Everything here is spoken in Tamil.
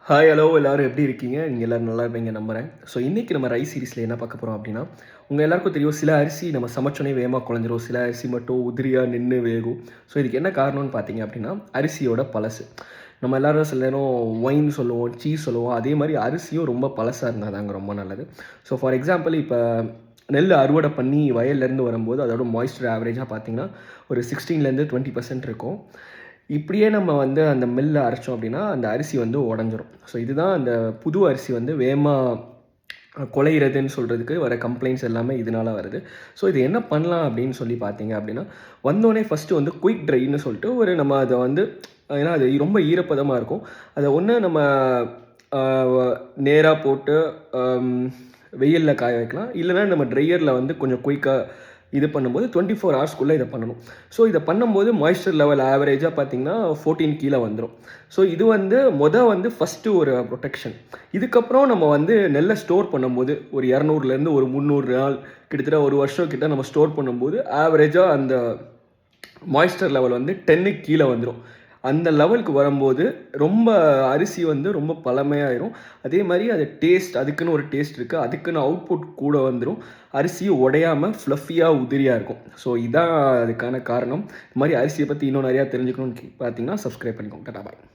ஹாய் ஹலோ எல்லாரும் எப்படி இருக்கீங்க? நீங்கள் எல்லோரும் நல்லா இருப்பீங்க நம்புகிறேன். ஸோ இன்றைக்கி நம்ம ரைஸ் சீரிஸில் என்ன பார்க்க போகிறோம் அப்படின்னா, உங்கள் எல்லாருக்கும் தெரியும் சில அரிசி நம்ம சமைச்சோன்னே வேகமாக குழஞ்சிரும். சில அரிசி மட்டும் உதிரியாக நின்று வேகும். ஸோ இதுக்கு என்ன காரணம்னு பார்த்தீங்க அப்படின்னா, அரிசியோட பழசு. நம்ம எல்லோரும் சில நேரம் ஒயின் சொல்லுவோம், சீஸ் சொல்லுவோம். அதே மாதிரி அரிசியும் ரொம்ப பழசாக இருந்தால் தாங்க ரொம்ப நல்லது. ஸோ ஃபார் எக்ஸாம்பிள் இப்போ நெல் அறுவடை பண்ணி வயல்லேருந்து வரும்போது அதோட மாய்ஸ்சர் ஆவரேஜாக பார்த்தீங்கன்னா ஒரு 16லேருந்து 20% இருக்கும். இப்படியே நம்ம வந்து அந்த மில்ல அரைச்சோம் அப்படின்னா அந்த அரிசி வந்து உடஞ்சிரும். ஸோ இதுதான் அந்த புது அரிசி வந்து குலையிறதுன்னு சொல்கிறதுக்கு வர கம்ப்ளைண்ட்ஸ் எல்லாமே இதனால வருது. ஸோ இது என்ன பண்ணலாம் அப்படின்னு சொல்லி பார்த்தீங்க அப்படின்னா, வந்தோடனே ஃபஸ்ட்டு வந்து குயிக் ட்ரைன்னு சொல்லிட்டு நம்ம அதை வந்து ஏன்னா அது ரொம்ப ஈரப்பதமாக இருக்கும். அதை ஒன்று நம்ம நேராக போட்டு வெயிலில் காய வைக்கலாம். இல்லைனா நம்ம ட்ரையரில் வந்து கொஞ்சம் குயிக்காக இது பண்ணும்போது 24 ஹவர்ஸ்க்குள்ளே இதை பண்ணணும். ஸோ இதை பண்ணும்போது மாய்ஸ்சர் லெவல் ஆவரேஜாக பார்த்தீங்கன்னா 14 கீழே வந்துடும். ஸோ இது வந்து ஃபஸ்ட்டு ஒரு ப்ரொடெக்ஷன். இதுக்கப்புறம் நம்ம வந்து நெல்லை ஸ்டோர் பண்ணும்போது ஒரு 200லேருந்து ஒரு 300 நாள் கிட்டத்தட்ட ஒரு வருஷம் கிட்ட நம்ம ஸ்டோர் பண்ணும்போது ஆவரேஜாக அந்த மாய்ஸ்சர் லெவல் வந்து 10க்கு கீழே வந்துடும். அந்த லெவலுக்கு வரும்போது ரொம்ப அரிசி வந்து ரொம்ப பழமையாயிரும். அதே மாதிரி அது டேஸ்ட் அதுக்குன்னு ஒரு டேஸ்ட் இருக்குது. அதுக்குன்னு அவுட்புட் கூட வந்துடும். அரிசி உடையாமல் ஃப்ளஃபியாக உதிரியாக இருக்கும். ஸோ இதான் அதுக்கான காரணம். இது மாதிரி அரிசியை பற்றி இன்னும் நிறையா தெரிஞ்சுக்கணும்னு பார்த்தீங்கன்னா சப்ஸ்கிரைப் பண்ணிக்கோங்க. டாடா பாய்.